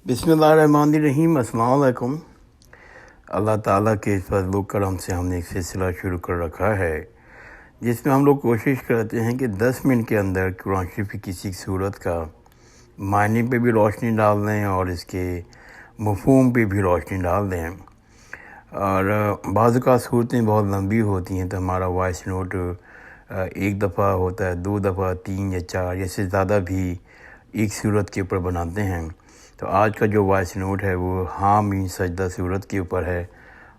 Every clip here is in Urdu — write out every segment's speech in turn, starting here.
بسم اللہ الرحمن الرحیم۔ السلام علیکم۔ اللہ تعالیٰ کے فضل و کرم سے ہم نے ایک سلسلہ شروع کر رکھا ہے جس میں ہم لوگ کوشش کرتے ہیں کہ 10 منٹ کے اندر قرآن شریف کی کسی صورت کا معنی پہ بھی روشنی ڈال دیں اور اس کے مفہوم پہ بھی روشنی ڈال دیں۔ اور بعض اوقات صورتیں بہت لمبی ہوتی ہیں تو ہمارا وائس نوٹ ایک دفعہ ہوتا ہے، 2 دفعہ، 3 یا 4 یا سے زیادہ بھی ایک صورت کے اوپر بناتے ہیں۔ تو آج کا جو وائس نوٹ ہے وہ حامیم سجدہ صورت کے اوپر ہے،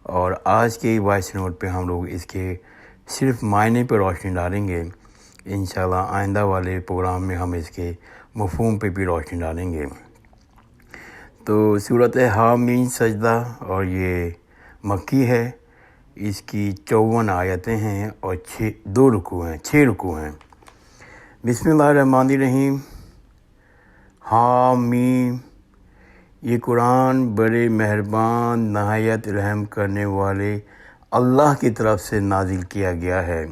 اور آج کے وائس نوٹ پہ ہم لوگ اس کے صرف معنی پہ روشنی ڈالیں گے۔ انشاءاللہ آئندہ والے پروگرام میں ہم اس کے مفہوم پہ بھی روشنی ڈالیں گے۔ تو صورت حامیم سجدہ، اور یہ مکی ہے۔ اس کی 54 آیتیں ہیں اور 6 رکوع ہیں۔ بسم اللہ الرحمن الرحیم۔ حامیم، یہ قرآن بڑے مہربان نہایت رحم کرنے والے اللہ کی طرف سے نازل کیا گیا ہے۔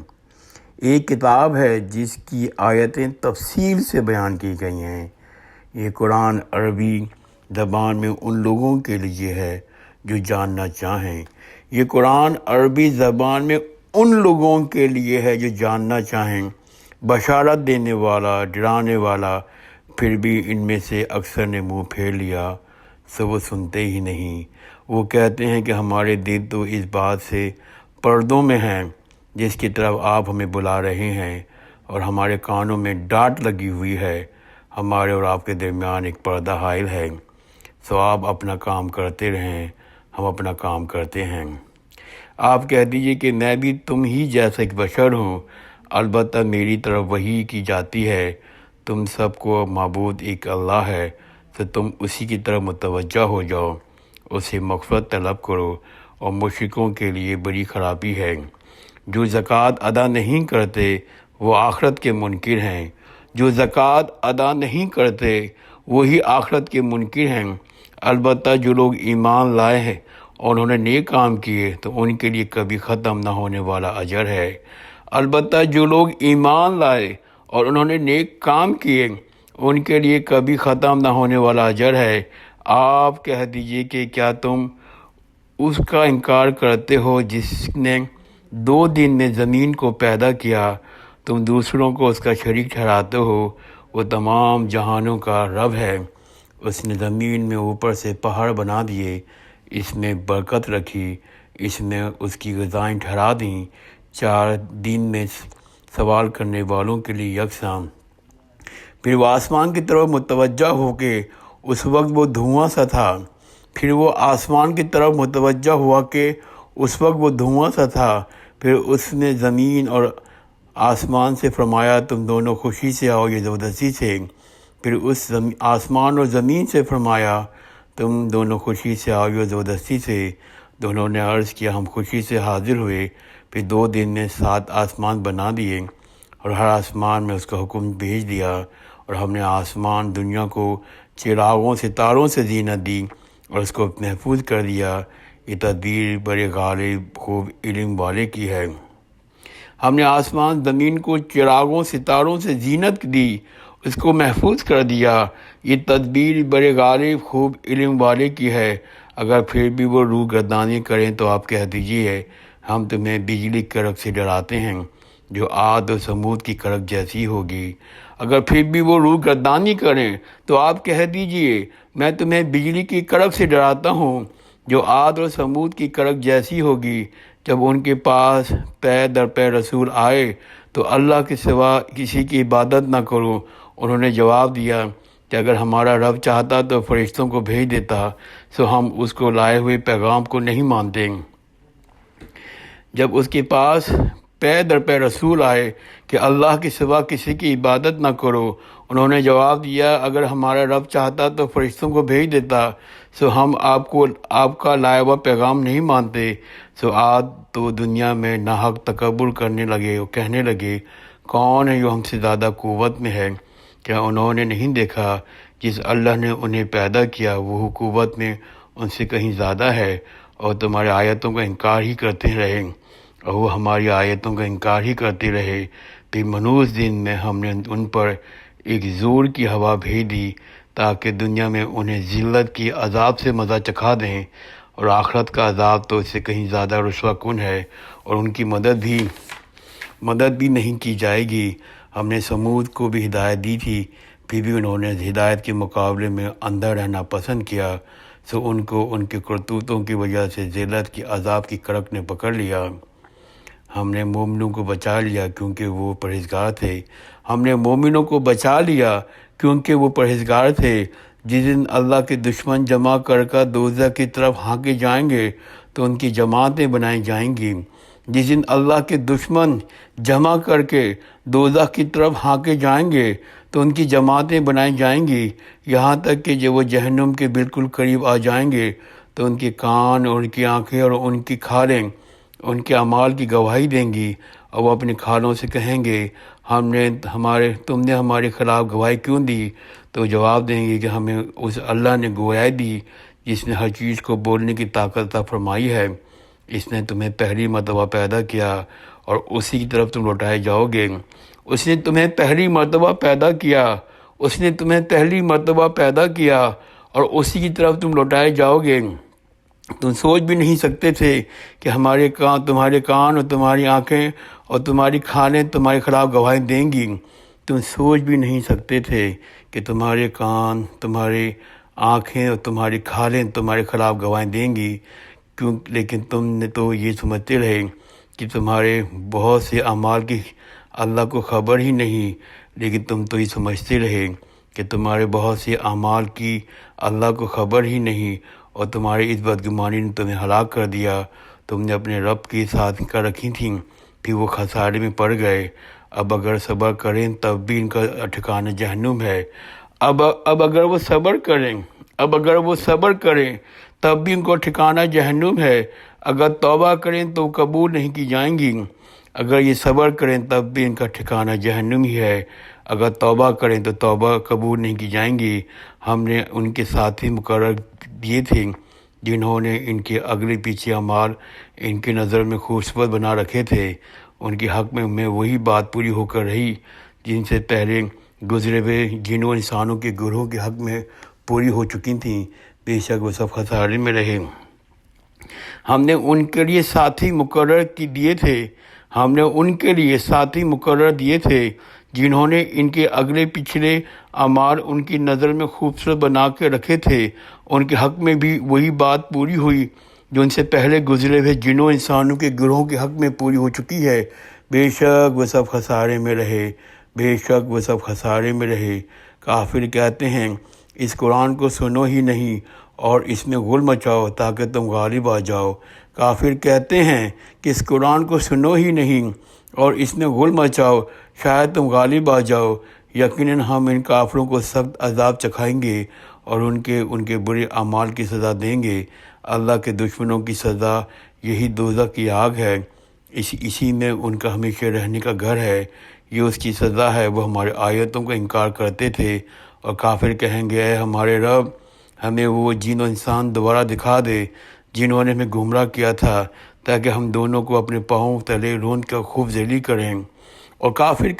ایک کتاب ہے جس کی آیتیں تفصیل سے بیان کی گئی ہیں۔ یہ قرآن عربی زبان میں ان لوگوں کے لیے ہے جو جاننا چاہیں۔ یہ قرآن عربی زبان میں ان لوگوں کے لیے ہے جو جاننا چاہیں، بشارت دینے والا، ڈرانے والا۔ پھر بھی ان میں سے اکثر نے منہ پھیر لیا، سو وہ سنتے ہی نہیں۔ وہ کہتے ہیں کہ ہمارے دل تو اس بات سے پردوں میں ہیں جس کی طرف آپ ہمیں بلا رہے ہیں، اور ہمارے کانوں میں ڈانٹ لگی ہوئی ہے۔ ہمارے اور آپ کے درمیان ایک پردہ حائل ہے، سو آپ اپنا کام کرتے رہیں، ہم اپنا کام کرتے ہیں۔ آپ کہہ دیجئے کہ میں بھی تم ہی جیسا ایک بشر ہوں، البتہ میری طرف وحی کی جاتی ہے۔ تم سب کو معبود ایک اللہ ہے، تو تم اسی کی طرف متوجہ ہو جاؤ، اسے مغفرت طلب کرو، اور مشرکوں کے لیے بڑی خرابی ہے۔ جو زکوٰۃ ادا نہیں کرتے وہ آخرت کے منکر ہیں۔ جو زکوٰۃ ادا نہیں کرتے وہی آخرت کے منکر ہیں۔ البتہ جو لوگ ایمان لائے ہیں اور انہوں نے نیک کام کیے تو ان کے لیے کبھی ختم نہ ہونے والا اجر ہے۔ البتہ جو لوگ ایمان لائے اور انہوں نے نیک کام کیے ان کے لیے کبھی ختم نہ ہونے والا اجر ہے۔ آپ کہہ دیجئے کہ کیا تم اس کا انکار کرتے ہو جس نے 2 دن میں زمین کو پیدا کیا؟ تم دوسروں کو اس کا شریک ٹھہراتے ہو۔ وہ تمام جہانوں کا رب ہے۔ اس نے زمین میں اوپر سے پہاڑ بنا دیے، اس میں برکت رکھی، اس نے اس کی غذائیں ٹھہرا دیں، 4 دن میں سوال کرنے والوں کے لیے یکساں۔ پھر وہ آسمان کی طرف متوجہ ہو کے اس وقت وہ دھواں سا تھا۔ پھر وہ آسمان کی طرف متوجہ ہوا کہ اس وقت وہ دھواں سا تھا۔ پھر اس نے زمین اور آسمان سے فرمایا تم دونوں خوشی سے آؤ یہ زبردستی سے۔ پھر اس آسمان اور زمین سے فرمایا تم دونوں خوشی سے آؤ یہ زبردستی سے۔ دونوں نے عرض کیا ہم خوشی سے حاضر ہوئے۔ پھر 2 دن میں 7 آسمان بنا دیے، اور ہر آسمان میں اس کا حکم بھیج دیا، اور ہم نے آسمان دنیا کو چراغوں ستاروں سے زینت دی اور اس کو محفوظ کر دیا۔ یہ تدبیر بڑے غالب خوب علم والے کی ہے۔ ہم نے آسمان زمین کو چراغوں ستاروں سے زینت دی، اس کو محفوظ کر دیا۔ یہ تدبیر بڑے غالب خوب علم والے کی ہے۔ اگر پھر بھی وہ روح گردانی کریں تو آپ کہہ دیجئے ہم تمہیں بجلی کی کڑک سے ڈراتے ہیں جو عاد و ثمود کی کڑک جیسی ہوگی۔ اگر پھر بھی وہ روح گردانی کریں تو آپ کہہ دیجئے میں تمہیں بجلی کی کڑک سے ڈراتا ہوں جو عاد و ثمود کی کڑک جیسی ہوگی۔ جب ان کے پاس پے در پے رسول آئے تو اللہ کے سوا کسی کی عبادت نہ کرو۔ انہوں نے جواب دیا کہ اگر ہمارا رب چاہتا تو فرشتوں کو بھیج دیتا، سو ہم اس کو لائے ہوئے پیغام کو نہیں مانتے۔ جب اس کے پاس پے در پے رسول آئے کہ اللہ کے سوا کسی کی عبادت نہ کرو، انہوں نے جواب دیا اگر ہمارا رب چاہتا تو فرشتوں کو بھیج دیتا، سو ہم آپ کا لائے ہوا پیغام نہیں مانتے۔ سو عاد تو دنیا میں ناحق تکبر کرنے لگے اور کہنے لگے کون ہے جو ہم سے زیادہ قوت میں ہے؟ کیا انہوں نے نہیں دیکھا جس اللہ نے انہیں پیدا کیا وہ قوت میں ان سے کہیں زیادہ ہے، اور تمہارے آیتوں کا انکار ہی کرتے رہے، اور وہ ہماری آیتوں کا انکار ہی کرتے رہے۔ پھر منوس دن میں ہم نے ان پر ایک زور کی ہوا بھیج دی تاکہ دنیا میں انہیں ذلت کی عذاب سے مزہ چکھا دیں، اور آخرت کا عذاب تو اس سے کہیں زیادہ رسوا کن ہے، اور ان کی مدد بھی نہیں کی جائے گی۔ ہم نے سمود کو بھی ہدایت دی تھی، پھر بھی انہوں نے ہدایت کے مقابلے میں اندھا رہنا پسند کیا، سو ان کو ان کے کرتوتوں کی وجہ سے ذلت کی عذاب کی کڑک نے پکڑ لیا۔ ہم نے مومنوں کو بچا لیا کیونکہ وہ پرہیزگار تھے۔ ہم نے مومنوں کو بچا لیا کیونکہ وہ پرہیزگار تھے۔ جس دن اللہ کے دشمن جمع کر دوزخ کی طرف ہانکے جائیں گے تو ان کی جماعتیں بنائی جائیں گی۔ جس دن اللہ کے دشمن جمع کر کے دوزخ کی طرف ہانکے جائیں گے تو ان کی جماعتیں بنائی جائیں گی، یہاں تک کہ جب وہ جہنم کے بالکل قریب آ جائیں گے تو ان کے کان اور ان کی آنکھیں اور ان کی کھالیں ان کے اعمال کی گواہی دیں گی، اور وہ اپنی کھالوں سے کہیں گے تم نے ہمارے خلاف گواہی کیوں دی؟ تو جواب دیں گے کہ ہمیں اس اللہ نے گواہی دی جس نے ہر چیز کو بولنے کی طاقت عطا فرمائی ہے۔ اس نے تمہیں پہلی مرتبہ پیدا کیا اور اسی کی طرف تم لوٹائے جاؤ گے۔ اس نے تمہیں پہلی مرتبہ پیدا کیا، اس نے تمہیں پہلی مرتبہ پیدا کیا اور اسی کی طرف تم لوٹائے جاؤ گے۔ تم سوچ بھی نہیں سکتے تھے کہ تمہارے کان اور تمہاری آنکھیں اور تمہاری کھالیں تمہارے خلاف گواہی دیں گی۔ تم سوچ بھی نہیں سکتے تھے کہ تمہارے کان، تمہاری آنکھیں اور تمہاری کھالیں تمہارے خلاف گواہی دیں گی، لیکن تم نے تو یہ سمجھتے رہے کہ تمہارے بہت سے اعمال کی اللہ کو خبر ہی نہیں، لیکن تم تو یہ سمجھتے رہے کہ تمہارے بہت سے اعمال کی اللہ کو خبر ہی نہیں، اور تمہاری اس بدگمانی نے تمہیں ہلاک کر دیا۔ تم نے اپنے رب کے ساتھ کر رکھی تھیں، پھر وہ خسارے میں پڑ گئے۔ اب اگر صبر کریں تب بھی ان کا ٹھکانہ جہنم ہے۔ اب اگر وہ صبر کریں تب بھی ان کو ٹھکانہ جہنم ہے۔ اگر توبہ کریں تو قبول نہیں کی جائیں گی۔ اگر یہ صبر کریں تب بھی ان کا ٹھکانہ جہنم ہی ہے۔ اگر توبہ کریں تو توبہ قبول نہیں کی جائیں گی۔ ہم نے ان کے ساتھی مقرر دیے تھے جنہوں نے ان کے اگلے پیچھے اعمال ان کی نظر میں خوبصورت بنا رکھے تھے۔ ان کے حق میں وہی بات پوری ہو کر رہی جن سے پہلے گزرے ہوئے جنوں انسانوں کے گروہ کے حق میں پوری ہو چکی تھیں، بے شک وہ سب خسارے میں رہے۔ ہم نے ان کے لیے ساتھی مقرر دیے تھے جنہوں نے ان کے اگلے پچھلے اعمال ان کی نظر میں خوبصورت بنا کے رکھے تھے۔ ان کے حق میں بھی وہی بات پوری ہوئی جو ان سے پہلے گزرے ہوئے جنوں انسانوں کے گروہ کے حق میں پوری ہو چکی ہے، بے شک وہ سب خسارے میں رہے۔ کافر کہتے ہیں اس قرآن کو سنو ہی نہیں اور اس میں غل مچاؤ تاکہ تم غالب آ جاؤ۔ کافر کہتے ہیں کہ اس قرآن کو سنو ہی نہیں اور اس میں غل مچاؤ شاید تم غالب آ جاؤ۔ یقیناً ہم ان کافروں کو سخت عذاب چکھائیں گے اور ان کے برے اعمال کی سزا دیں گے۔ اللہ کے دشمنوں کی سزا یہی دوزخ کی آگ ہے، اسی میں ان کا ہمیشہ رہنے کا گھر ہے، یہ اس کی سزا ہے۔ وہ ہمارے آیتوں کا انکار کرتے تھے اور کافر کہیں گے اے ہمارے رب ہمیں وہ جن و انسان دوبارہ دکھا دے جنہوں نے ہمیں گمراہ کیا تھا تاکہ ہم دونوں کو اپنے پاؤں تلے روند کر خوب ذلیل کریں۔ اور کافر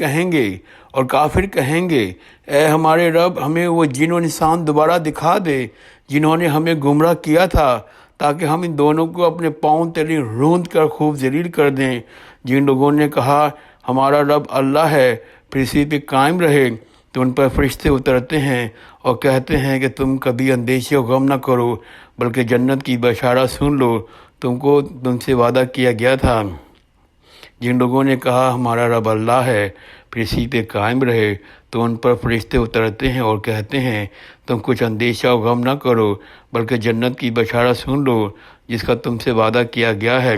کہیں گے اے ہمارے رب ہمیں وہ جن و انسان دوبارہ دکھا دے جنہوں نے ہمیں گمراہ کیا تھا تاکہ ہم ان دونوں کو اپنے پاؤں تلے روند کر خوب ذلیل کر دیں۔ جن لوگوں نے کہا ہمارا رب اللہ ہے پھر اسی پہ قائم رہے تو ان پر فرشتے اترتے ہیں اور کہتے ہیں کہ تم کبھی اندیشے و غم نہ کرو بلکہ جنت کی بشارت سن لو، تم سے وعدہ کیا گیا تھا۔ جن لوگوں نے کہا ہمارا رب اللہ ہے پھر اسی پہ قائم رہے تو ان پر فرشتے اترتے ہیں اور کہتے ہیں تم کچھ اندیشہ و غم نہ کرو بلکہ جنت کی بشارت سن لو جس کا تم سے وعدہ کیا گیا ہے۔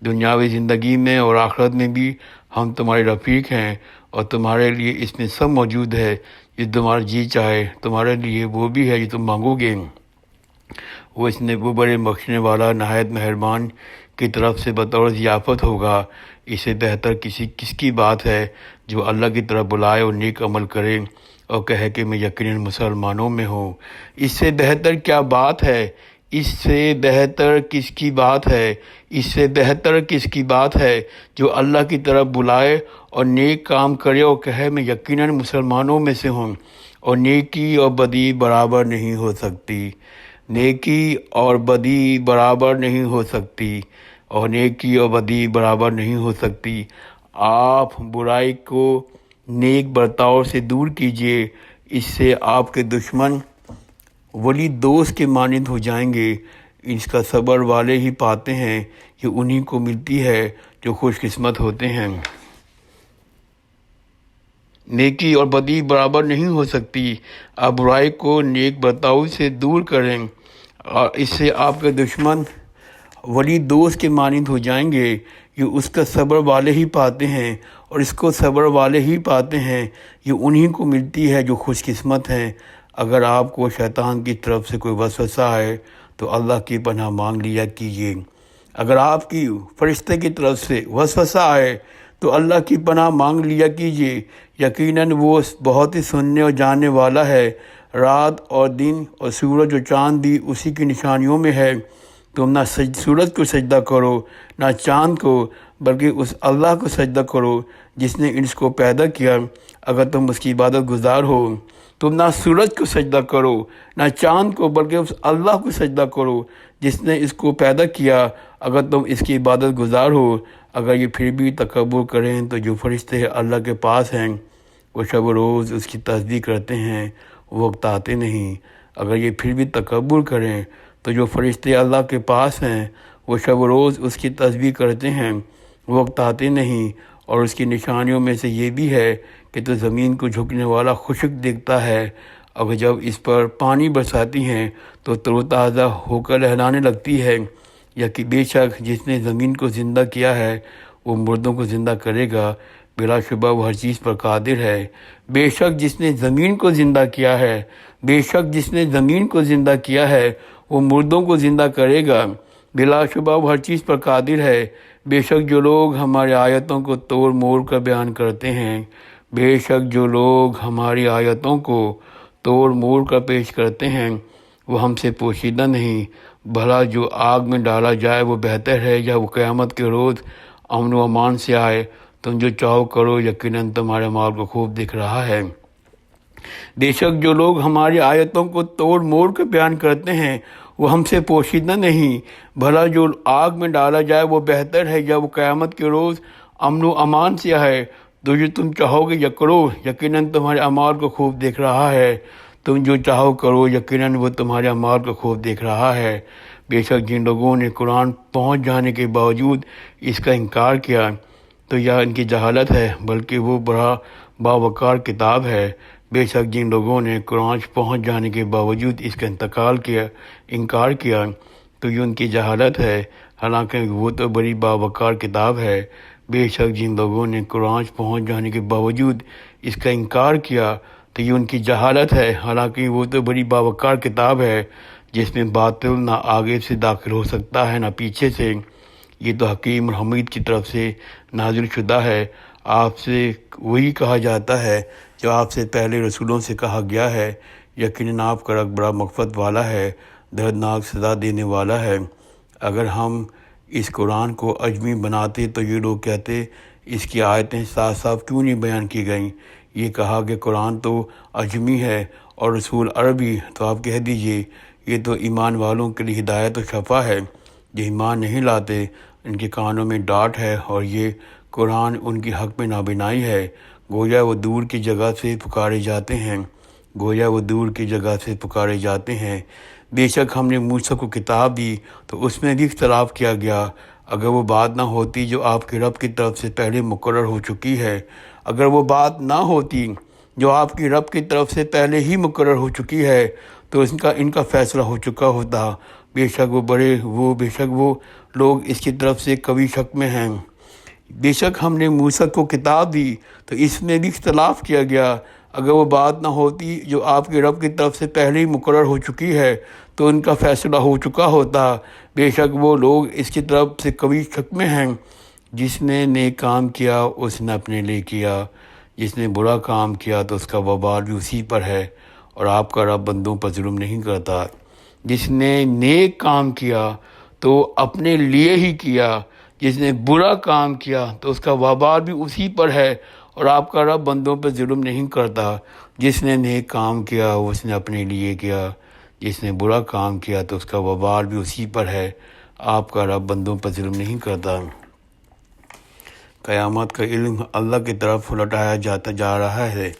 دنیاوی زندگی میں اور آخرت میں بھی ہم تمہارے رفیق ہیں اور تمہارے لیے اس میں سب موجود ہے جو تمہارا جی چاہے، تمہارے لیے وہ بھی ہے جو تم مانگو گے۔ وہ بڑے بخشنے والا نہایت مہربان کی طرف سے بطور ضیافت ہوگا۔ اس سے بہتر کس کی بات ہے جو اللہ کی طرف بلائے اور نیک عمل کرے اور کہے کہ میں یقیناً مسلمانوں میں ہوں۔ اس سے بہتر کیا بات ہے؟ اس سے بہتر کس کی بات ہے جو اللہ کی طرف بلائے اور نیک کام کرے اور کہے میں یقیناً مسلمانوں میں سے ہوں۔ اور نیکی اور بدی برابر نہیں ہو سکتی، نیکی اور بدی برابر نہیں ہو سکتی، اور نیکی اور بدی برابر نہیں ہو سکتی۔ آپ برائی کو نیک برتاؤ سے دور کیجیے، اس سے آپ کے دشمن ولی دوست کے مانند ہو جائیں گے۔ اس کا صبر والے ہی پاتے ہیں، یہ انہی کو ملتی ہے جو خوش قسمت ہوتے ہیں۔ نیکی اور بدی برابر نہیں ہو سکتی۔ آپ برائی کو نیک برتاؤ سے دور کریں، اور اس سے آپ کے دشمن ولی دوست کے مانند ہو جائیں گے۔ یہ اس کا صبر والے ہی پاتے ہیں، اور اس کو صبر والے ہی پاتے ہیں، یہ انہی کو ملتی ہے جو خوش قسمت ہیں۔ اگر آپ کو شیطان کی طرف سے کوئی وسوسہ آئے تو اللہ کی پناہ مانگ لیا کیجیے۔ اگر آپ کی فرشتے کی طرف سے وسوسہ آئے تو اللہ کی پناہ مانگ لیا کیجیے، یقیناً وہ بہت ہی سننے اور جاننے والا ہے۔ رات اور دن اور سورج اور چاند بھی اسی کی نشانیوں میں ہے۔ تم نہ سورج کو سجدہ کرو نہ چاند کو، بلکہ اس اللہ کو سجدہ کرو جس نے اس کو پیدا کیا، اگر تم اس کی عبادت گزار ہو۔ تم نہ سورج کو سجدہ کرو نہ چاند کو، بلکہ اس اللہ کو سجدہ کرو جس نے اس کو پیدا کیا، اگر تم اس کی عبادت گزار ہو۔ اگر یہ پھر بھی تکبر کریں تو جو فرشتے اللہ کے پاس ہیں وہ شب و روز اس کی تسبیح کرتے ہیں، وہ اکتاتے نہیں۔ اگر یہ پھر بھی تکبر کریں تو جو فرشتے اللہ کے پاس ہیں وہ شب و روز اس کی تسبیح کرتے ہیں، وہ اکتاتے نہیں۔ اور اس کی نشانیوں میں سے یہ بھی ہے کہ تو زمین کو جھکنے والا خشک دیکھتا ہے، اور جب اس پر پانی برساتی ہیں تو تر و تازہ ہو کر لہلانے لگتی ہے۔ یا کہ بے شک جس نے زمین کو زندہ کیا ہے وہ مردوں کو زندہ کرے گا، بلا شبہ وہ ہر چیز پر قادر ہے۔ بے شک جس نے زمین کو زندہ کیا ہے، بے شک جس نے زمین کو زندہ کیا ہے وہ مردوں کو زندہ کرے گا، بلا شبہ وہ ہر چیز پر قادر ہے۔ بے شک جو لوگ ہماری آیتوں کو توڑ موڑ کر بیان کرتے ہیں، بے شک جو لوگ ہماری آیتوں کو توڑ موڑ کر پیش کرتے ہیں وہ ہم سے پوشیدہ نہیں۔ بھلا جو آگ میں ڈالا جائے وہ بہتر ہے، یا وہ قیامت کے روز امن و امان سے آئے؟ تم جو چاہو کرو، یقیناً تمہارے مال کو خوب دکھ رہا ہے۔ بے شک جو لوگ ہماری آیتوں کو توڑ موڑ کر بیان کرتے ہیں وہ ہم سے پوشیدہ نہیں۔ بھلا جو آگ میں ڈالا جائے وہ بہتر ہے، یا وہ قیامت کے روز امن و امان سے آئے؟ تو جو تم چاہو گے یا کرو، یقیناً تمہارے اعمال کو خوب دیکھ رہا ہے۔ تم جو چاہو کرو، یقیناً وہ تمہارے اعمال کو خوب دیکھ رہا ہے۔ بے شک جن لوگوں نے قرآن پہنچ جانے کے باوجود اس کا انکار کیا تو یا ان کی جہالت ہے، بلکہ وہ بڑا باوقار کتاب ہے۔ بے شک جن لوگوں نے قرآن پہنچ جانے کے باوجود اس کا انکار کیا تو یہ ان کی جہالت ہے، حالانکہ وہ تو بڑی باوقار کتاب ہے۔ بے شک جن لوگوں نے قرآن پہنچ جانے کے باوجود اس کا انکار کیا تو یہ ان کی جہالت ہے، حالانکہ وہ تو بڑی باوقار کتاب ہے، جس میں باطل نہ آگے سے داخل ہو سکتا ہے نہ پیچھے سے۔ یہ تو حکیم اور حمید کی طرف سے نازل شدہ ہے۔ آپ سے وہی کہا جاتا ہے جو آپ سے پہلے رسولوں سے کہا گیا ہے، یقیناً آپ کا رب بڑا مغفرت والا ہے، دردناک سزا دینے والا ہے۔ اگر ہم اس قرآن کو عجمی بناتے تو یہ لوگ کہتے اس کی آیتیں صاف صاف کیوں نہیں بیان کی گئیں؟ یہ کہا کہ قرآن تو عجمی ہے اور رسول عربی، تو آپ کہہ دیجئے یہ تو ایمان والوں کے لیے ہدایت و شفا ہے، جو ایمان نہیں لاتے ان کے کانوں میں ڈانٹ ہے، اور یہ قرآن ان کی حق میں نابینائی ہے۔ گویا وہ دور کی جگہ سے پکارے جاتے ہیں، گویا وہ دور کی جگہ سے پکارے جاتے ہیں۔ بے شک ہم نے موسیٰ کو کتاب دی تو اس میں بھی اختلاف کیا گیا۔ اگر وہ بات نہ ہوتی جو آپ کے رب کی طرف سے پہلے مقرر ہو چکی ہے، اگر وہ بات نہ ہوتی جو آپ کی رب کی طرف سے پہلے ہی مقرر ہو چکی ہے تو ان کا فیصلہ ہو چکا ہوتا۔ بے شک وہ لوگ اس کی طرف سے قوی شک میں ہیں۔ بے شک ہم نے موسیٰ کو کتاب دی تو اس میں بھی اختلاف کیا گیا۔ اگر وہ بات نہ ہوتی جو آپ کے رب کی طرف سے پہلے ہی مقرر ہو چکی ہے تو ان کا فیصلہ ہو چکا ہوتا۔ بے شک وہ لوگ اس کی طرف سے قوی شک میں ہیں۔ جس نے نیک کام کیا اس نے اپنے لیے کیا، جس نے برا کام کیا تو اس کا وبال بھی اسی پر ہے، اور آپ کا رب بندوں پر ظلم نہیں کرتا۔ جس نے نیک کام کیا تو اپنے لیے ہی کیا، جس نے برا کام کیا تو اس کا وبال بھی اسی پر ہے، اور آپ کا رب بندوں پر ظلم نہیں کرتا۔ جس نے نیک کام کیا اس نے اپنے لیے کیا، جس نے برا کام کیا تو اس کا وبال بھی اسی پر ہے۔ آپ کا رب بندوں پر ظلم نہیں کرتا۔ قیامت کا علم اللہ کی طرف لوٹایا جا رہا ہے۔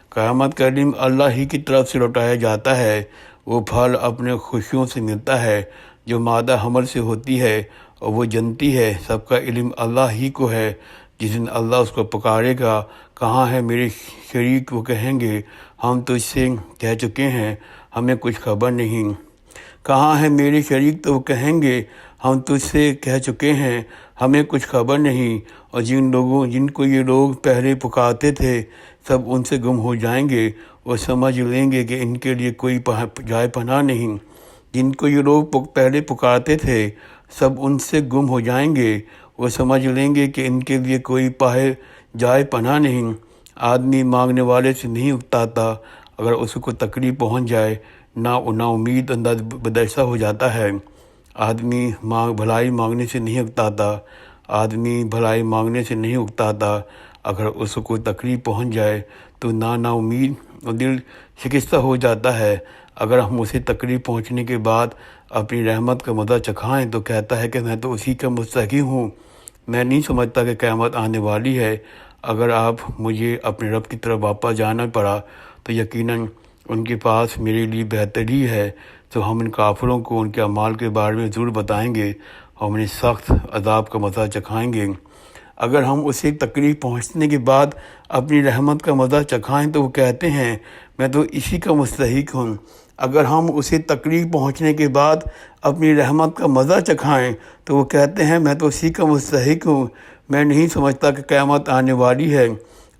قیامت کا علم اللہ ہی کی طرف سے لوٹایا جاتا ہے۔ وہ پھل اپنے خوشیوں سے ملتا ہے جو مادہ حمل سے ہوتی ہے، اور وہ جنتی ہے۔ سب کا علم اللہ ہی کو ہے۔ جس دن اللہ اس کو پکارے گا، کہاں ہے میرے شریک؟ وہ کہیں گے، ہم تو اس سے کہہ چکے ہیں، ہمیں کچھ خبر نہیں۔ کہاں ہے میرے شریک؟ تو وہ کہیں گے، ہم تو اس سے کہہ چکے ہیں، ہمیں کچھ خبر نہیں۔ اور جن کو یہ لوگ پہلے پکارتے تھے سب ان سے گم ہو جائیں گے، وہ سمجھ لیں گے کہ ان کے لیے کوئی جائے پناہ نہیں۔ جن کو یہ لوگ پہلے پکارتے تھے سب ان سے گم ہو جائیں گے، وہ سمجھ لیں گے کہ ان کے لیے کوئی جائے پناہ نہیں۔ آدمی مانگنے والے سے نہیں اکتاتا، اگر اس کو تکلیف پہنچ جائے نا امید انداز بدرسہ ہو جاتا ہے۔ آدمی بھلائی مانگنے سے نہیں اکتاتا، آدمی بھلائی مانگنے سے نہیں اکتاتا، اگر اس کو کوئی تکلیف پہنچ جائے تو نا امید اور دل شکستہ ہو جاتا ہے۔ اگر ہم اسے تکلیف پہنچنے کے بعد اپنی رحمت کا مزہ چکھائیں تو کہتا ہے کہ میں تو اسی کا مستحق ہوں، میں نہیں سمجھتا کہ قیامت آنے والی ہے۔ اگر مجھے اپنے رب کی طرف واپس جانا پڑا تو یقیناً ان کے پاس میرے لیے بہتری ہے۔ تو ہم ان کافروں کو ان کے اعمال کے بارے میں ضرور بتائیں گے، ہم انہیں سخت عذاب کا مزہ چکھائیں گے۔ اگر ہم اسے تکلیف پہنچنے کے بعد اپنی رحمت کا مزہ چکھائیں تو وہ کہتے ہیں، میں تو اسی کا مستحق ہوں۔ اگر ہم اسے تکلیف پہنچنے کے بعد اپنی رحمت کا مزہ چکھائیں تو وہ کہتے ہیں، میں تو اسی کا مستحق ہوں، میں نہیں سمجھتا کہ قیامت آنے والی ہے۔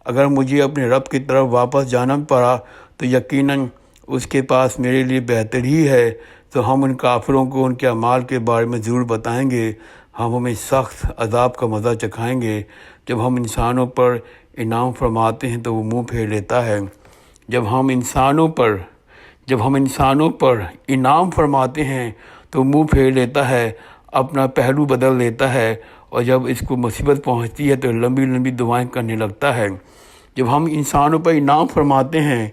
اگر مجھے اپنے رب کی طرف واپس جانا پڑا تو یقیناً اس کے پاس میرے لیے بہتر ہی ہے۔ تو ہم ان کافروں کو ان کے اعمال کے بارے میں ضرور بتائیں گے، ہم ہمیں سخت عذاب کا مزہ چکھائیں گے۔ جب ہم انسانوں پر انعام فرماتے ہیں تو وہ منہ پھیر لیتا ہے۔ جب ہم انسانوں پر انعام فرماتے ہیں تو منہ پھیر لیتا ہے، اپنا پہلو بدل لیتا ہے، اور جب اس کو مصیبت پہنچتی ہے تو لمبی لمبی دعائیں کرنے لگتا ہے۔ جب ہم انسانوں پر انعام فرماتے ہیں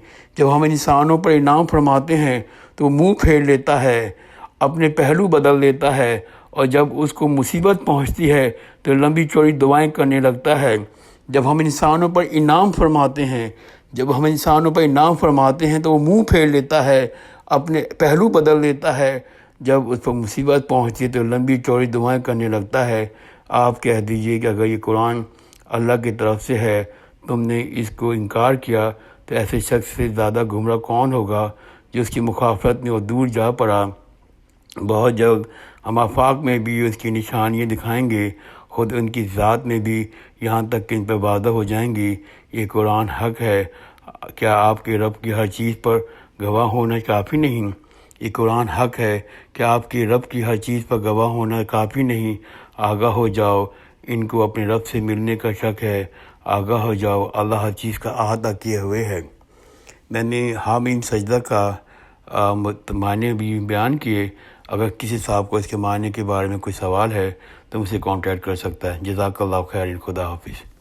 تو منہ پھیر لیتا ہے، اپنے پہلو بدل لیتا ہے، اور جب اس کو مصیبت پہنچتی ہے تو لمبی چوڑی دعائیں کرنے لگتا ہے۔ جب ہم انسانوں پر انعام فرماتے ہیں تو وہ منہ پھیر لیتا ہے، اپنے پہلو بدل لیتا ہے، جب اس پر مصیبت پہنچتی ہے تو لمبی چوڑی دعائیں کرنے لگتا ہے۔ آپ کہہ دیجئے کہ اگر یہ قرآن اللہ کی طرف سے ہے، تم نے اس کو انکار کیا، تو ایسے شخص سے زیادہ گمراہ کون ہوگا جو اس کی مخالفت میں اور دور جا پڑا۔ بہت جلد ہم آفاق میں بھی اس کی نشانیاں دکھائیں گے، خود ان کی ذات میں بھی، یہاں تک کہ ان پر واضح ہو جائیں گی۔ یہ قرآن حق ہے۔ کیا آپ کے رب کی ہر چیز پر گواہ ہونا کافی نہیں؟ یہ قرآن حق ہے۔ کیا آپ کے رب کی ہر چیز پر گواہ ہونا کافی نہیں؟ آگاہ ہو جاؤ، ان کو اپنے رب سے ملنے کا شک ہے۔ آگاہ ہو جاؤ، اللہ ہر چیز کا احاطہ کیے ہوئے ہے۔ میں نے حامیم سجدہ کا معنی بھی بیان کیے۔ اگر کسی صاحب کو اس کے معنی کے بارے میں کوئی سوال ہے تو مجھ سے کانٹیکٹ کر سکتا ہے۔ جزاک اللہ خیر، خدا حافظ۔